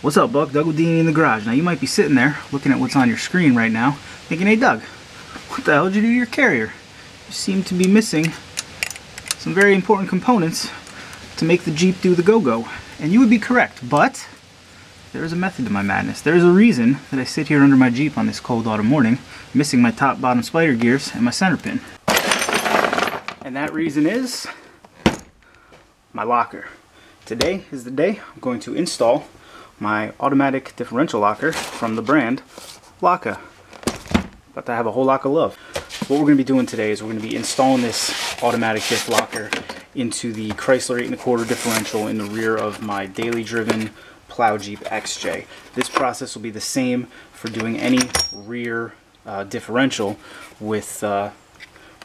What's up, Buck? Doug with D&E in the garage. Now you might be sitting there looking at what's on your screen right now thinking, hey Doug, what the hell did you do to your carrier? You seem to be missing some very important components to make the Jeep do the go-go. And you would be correct, but there is a method to my madness. There is a reason that I sit here under my Jeep on this cold autumn morning missing my top bottom spider gears and my center pin. And that reason is my locker. Today is the day I'm going to install my automatic differential locker from the brand Lokka. About to have a whole lot of love. What we're going to be doing today is we're going to be installing this automatic diff locker into the Chrysler 8 1/4 differential in the rear of my daily driven plow Jeep XJ. This process will be the same for doing any rear differential with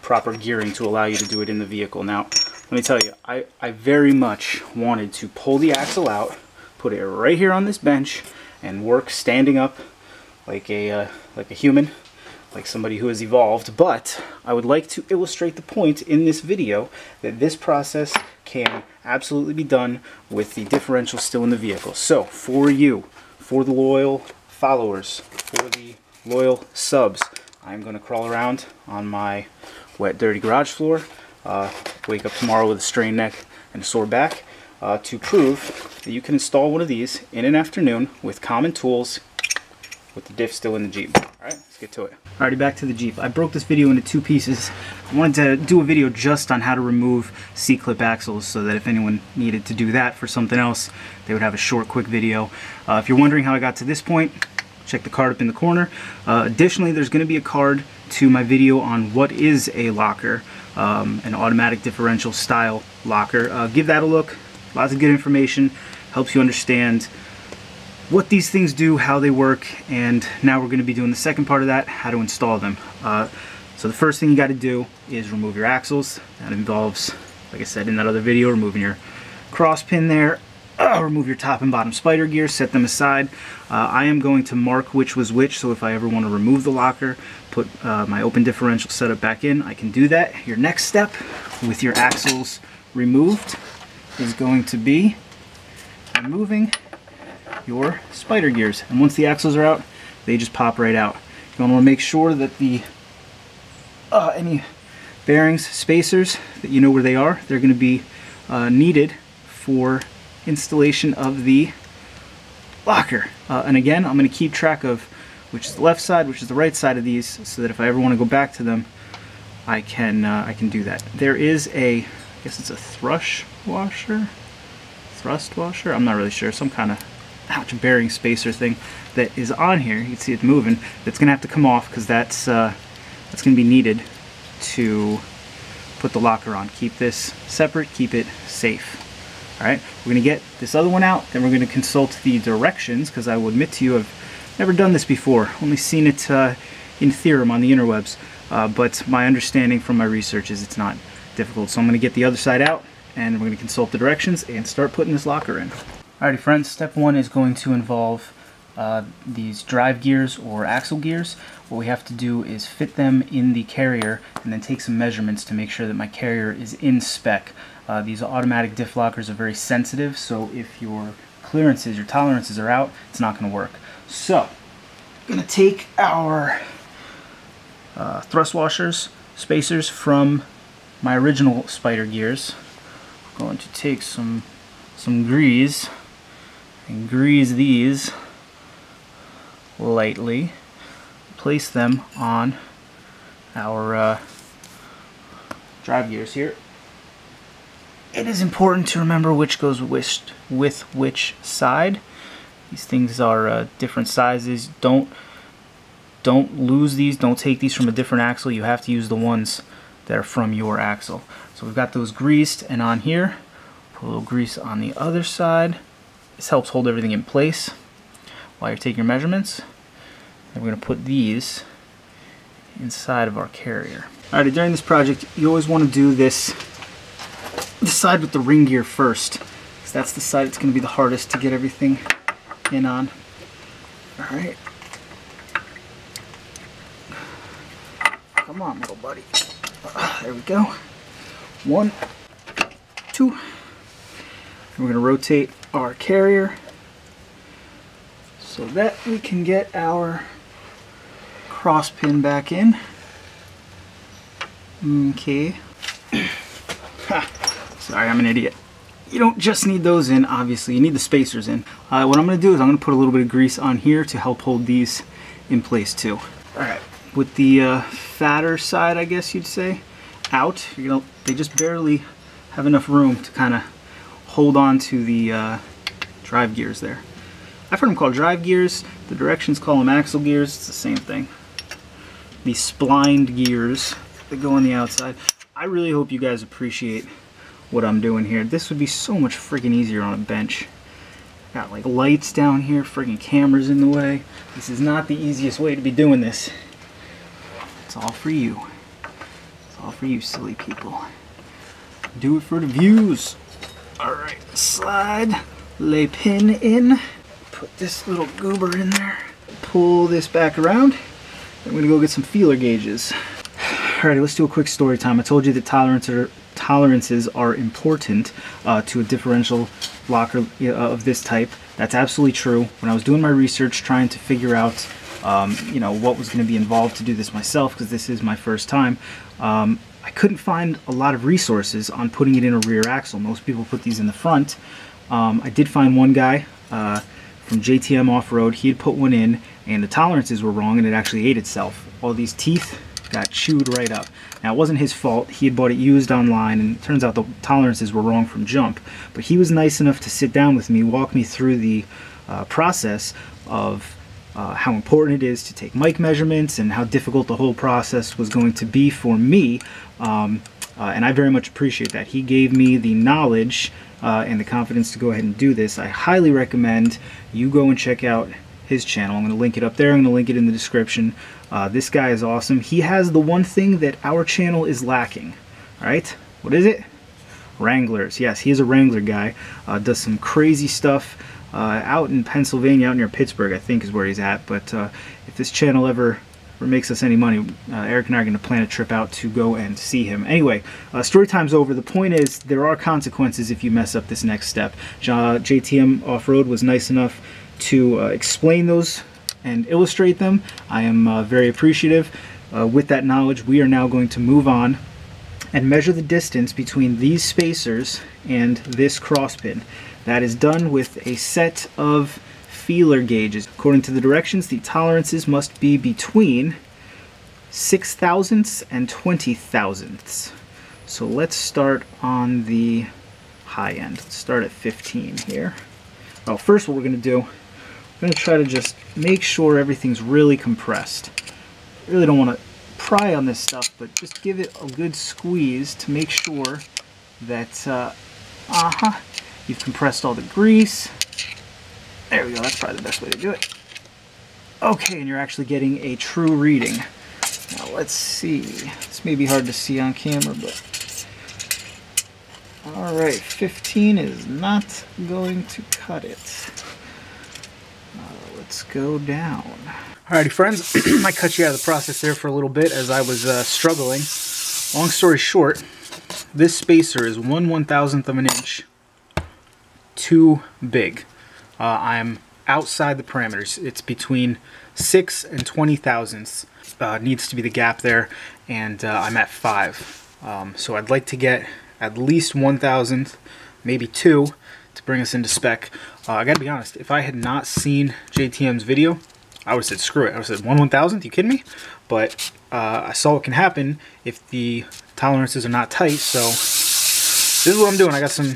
proper gearing to allow you to do it in the vehicle. Now, let me tell you, I very much wanted to pull the axle out, put it right here on this bench, and work standing up like a human, like somebody who has evolved. But I would like to illustrate the point in this video that this process can absolutely be done with the differential still in the vehicle. So for you, for the loyal followers, for the loyal subs, I'm going to crawl around on my wet, dirty garage floor, wake up tomorrow with a strained neck and a sore back, to prove that you can install one of these in an afternoon with common tools with the diff still in the Jeep. Alright, let's get to it. Alrighty, back to the Jeep. I broke this video into two pieces. I wanted to do a video just on how to remove C-clip axles so that if anyone needed to do that for something else, they would have a short, quick video. If you're wondering how I got to this point, check the card up in the corner. Additionally, there's going to be a card to my video on what is a locker, an automatic differential style locker. Give that a look. Lots of good information. Helps you understand what these things do, how they work, and now we're going to be doing the second part of that, how to install them. So the first thing you got to do is remove your axles. That involves, like I said in that other video, removing your cross pin there, remove your top and bottom spider gears, set them aside. I am going to mark which was which, so if I ever want to remove the locker, put my open differential setup back in, I can do that. Your next step with your axles removed is going to be removing your spider gears. And once the axles are out, they just pop right out. You want to make sure that the any bearings, spacers, that you know where they are. They're going to be needed for installation of the locker. And again, I'm going to keep track of which is the left side, which is the right side of these, so that if I ever want to go back to them, I can do that. There is a, I guess it's a thrust washer, I'm not really sure, some kind of bearing spacer thing that is on here. You can see it moving. That's going to have to come off because that's going to be needed to put the locker on. Keep this separate, keep it safe. Alright, we're going to get this other one out, then we're going to consult the directions, because I will admit to you I've never done this before, only seen it in theorem on the interwebs, but my understanding from my research is it's not difficult. So I'm going to get the other side out, and we're going to consult the directions and start putting this locker in. Alrighty friends, step one is going to involve these drive gears or axle gears. What we have to do is fit them in the carrier and then take some measurements to make sure that my carrier is in spec. These automatic diff lockers are very sensitive, so if your clearances, your tolerances are out, it's not going to work. So, I'm going to take our thrust washers, spacers from my original spider gears. I'm going to take some grease and grease these lightly. Place them on our drive gears here. It is important to remember which goes with which side. These things are different sizes. Don't lose these. Don't take these from a different axle. You have to use the ones that are from your axle. So we've got those greased, and on here, put a little grease on the other side. This helps hold everything in place while you're taking your measurements. And we're going to put these inside of our carrier. Alright, during this project, you always want to do this side with the ring gear first, because that's the side that's going to be the hardest to get everything in on. Alright. Come on, little buddy. There we go. 1, 2. And we're going to rotate our carrier so that we can get our cross pin back in. Okay. Sorry, I'm an idiot. You don't just need those in, obviously. You need the spacers in. What I'm going to do is I'm going to put a little bit of grease on here to help hold these in place too. Alright, with the fatter side, I guess you'd say, out, they just barely have enough room to kind of hold on to the drive gears there. I've heard them called drive gears. The directions call them axle gears. It's the same thing. The splined gears that go on the outside. I really hope you guys appreciate what I'm doing here. This would be so much freaking easier on a bench. Got like lights down here, freaking cameras in the way. This is not the easiest way to be doing this. It's all for you. It's all for you silly people. Do it for the views. Alright, slide, lay pin in, put this little goober in there, pull this back around. I'm gonna go get some feeler gauges. Alright, let's do a quick story time. I told you that tolerances are important to a differential blocker of this type. That's absolutely true. When I was doing my research trying to figure out you know, what was going to be involved to do this myself, because this is my first time, I couldn't find a lot of resources on putting it in a rear axle. Most people put these in the front. I did find one guy from JTM Offroad. He had put one in and the tolerances were wrong and it actually ate itself. All these teeth got chewed right up. Now, it wasn't his fault. He had bought it used online, and it turns out the tolerances were wrong from jump. But he was nice enough to sit down with me, walk me through the process of how important it is to take mic measurements and how difficult the whole process was going to be for me. And I very much appreciate that. He gave me the knowledge and the confidence to go ahead and do this. I highly recommend you go and check out his channel. I'm going to link it up there. I'm going to link it in the description. This guy is awesome. He has the one thing that our channel is lacking. All right, what is it? Wranglers. Yes, he is a Wrangler guy. Does some crazy stuff out in Pennsylvania, out near Pittsburgh, I think is where he's at. But if this channel ever makes us any money, Eric and I are going to plan a trip out to go and see him. Anyway, story time's over. The point is, there are consequences if you mess up this next step. JTM Offroad was nice enough to explain those and illustrate them. I am very appreciative. With that knowledge, we are now going to move on and measure the distance between these spacers and this crosspin. That is done with a set of feeler gauges. According to the directions, the tolerances must be between 6 thousandths and 20 thousandths. So let's start on the high end. Let's start at 15 here. Oh, first what we're going to do, we're going to try to just make sure everything's really compressed. I really don't want to pry on this stuff, but just give it a good squeeze to make sure that you've compressed all the grease. There we go, that's probably the best way to do it. Okay, and you're actually getting a true reading. Now let's see. This may be hard to see on camera, but alright, 15 is not going to cut it. Let's go down. Alrighty friends, I cut you out of the process there for a little bit as I was struggling. Long story short, this spacer is 1/1000th of an inch too big. I'm outside the parameters. It's between 6 and 20 thousandths needs to be the gap there, and I'm at 5. So I'd like to get at least 1,000th, maybe 2, to bring us into spec. I gotta be honest, if I had not seen JTM's video, I would have said screw it. I would have said 1/1000th, you kidding me? But I saw what can happen if the tolerances are not tight, so this is what I'm doing. I got some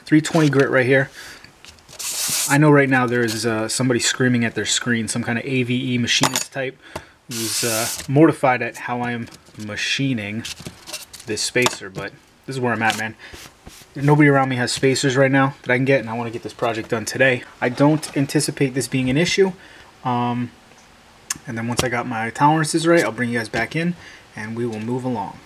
320 grit right here. I know right now there is somebody screaming at their screen, some kind of AVE machinist type, who's mortified at how I am machining this spacer, but this is where I'm at, man. Nobody around me has spacers right now that I can get, and I want to get this project done today. I don't anticipate this being an issue, and then once I got my tolerances right, I'll bring you guys back in, and we will move along.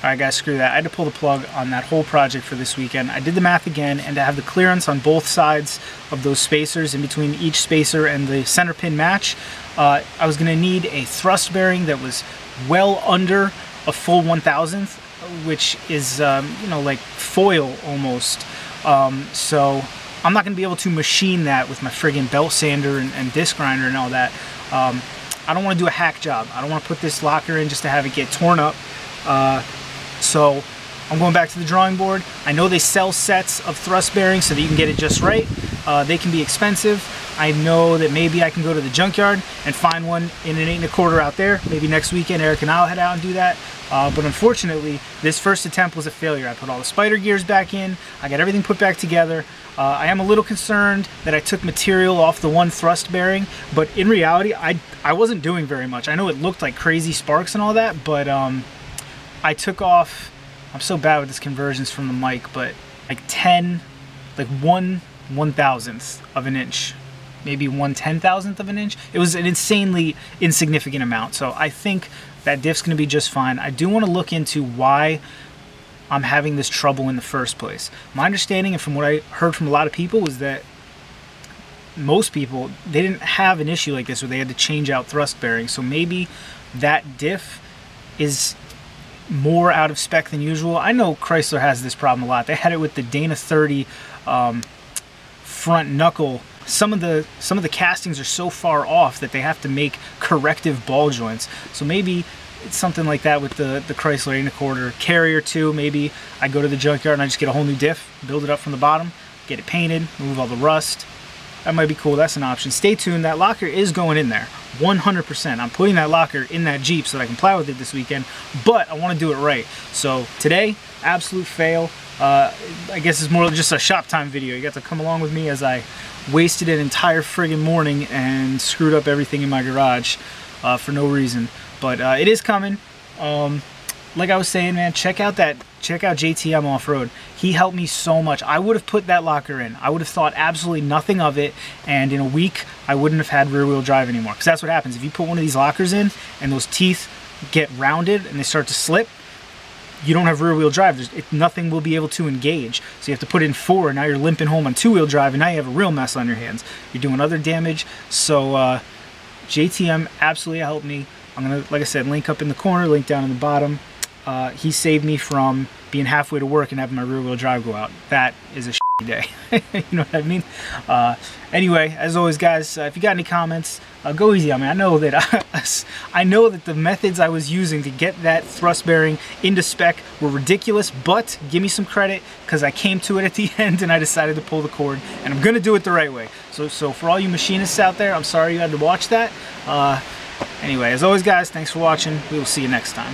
Alright guys, screw that. I had to pull the plug on that whole project for this weekend. I did the math again, and to have the clearance on both sides of those spacers in between each spacer and the center pin match, I was going to need a thrust bearing that was well under a full 1,000th, which is, you know, like foil almost. So I'm not going to be able to machine that with my friggin' belt sander and disc grinder and all that. I don't want to do a hack job. I don't want to put this locker in just to have it get torn up. So I'm going back to the drawing board. I know they sell sets of thrust bearings so that you can get it just right. They can be expensive. I know that maybe I can go to the junkyard and find one in an 8 1/4 out there. Maybe next weekend Eric and I'll head out and do that. But unfortunately, this first attempt was a failure. I put all the spider gears back in. I got everything put back together. I am a little concerned that I took material off the one thrust bearing, but in reality, I wasn't doing very much. I know it looked like crazy sparks and all that, but I took off, I'm so bad with this conversions from the mic, but like 1/1000th of an inch, maybe 1/10,000th of an inch. It was an insanely insignificant amount, so I think that diff's gonna be just fine. I do wanna look into why I'm having this trouble in the first place. My understanding, and from what I heard from a lot of people, was that most people, they didn't have an issue like this where they had to change out thrust bearings. So maybe that diff is more out of spec than usual. I know Chrysler has this problem a lot. They had it with the Dana 30 front knuckle. Some of the castings are so far off that they have to make corrective ball joints. So maybe it's something like that with the Chrysler 8 1/4 carrier too. Maybe I go to the junkyard and I just get a whole new diff, build it up from the bottom, get it painted, remove all the rust. That might be cool. That's an option. Stay tuned. That locker is going in there 100%. I'm putting that locker in that Jeep so that I can plow with it this weekend, but I want to do it right. So today, absolute fail. I guess it's more just a shop time video. You got to come along with me as I wasted an entire friggin' morning and screwed up everything in my garage for no reason. But it is coming. Like I was saying, man, check out JTM Offroad. He helped me so much. I would have put that locker in. I would have thought absolutely nothing of it, and in a week, I wouldn't have had rear-wheel drive anymore. Because that's what happens. If you put one of these lockers in, and those teeth get rounded, and they start to slip, you don't have rear-wheel drive. Nothing will be able to engage. So you have to put in 4, and now you're limping home on 2-wheel drive, and now you have a real mess on your hands. You're doing other damage. So JTM absolutely helped me. I'm going to, like I said, link up in the corner, link down in the bottom. He saved me from being halfway to work and having my rear-wheel drive go out. That is a shitty day. You know what I mean? Anyway, as always, guys, if you got any comments, go easy on me. I know that the methods I was using to get that thrust bearing into spec were ridiculous, but give me some credit because I came to it at the end and I decided to pull the cord, and I'm gonna do it the right way. So for all you machinists out there, I'm sorry you had to watch that. Anyway, as always, guys, thanks for watching. We will see you next time.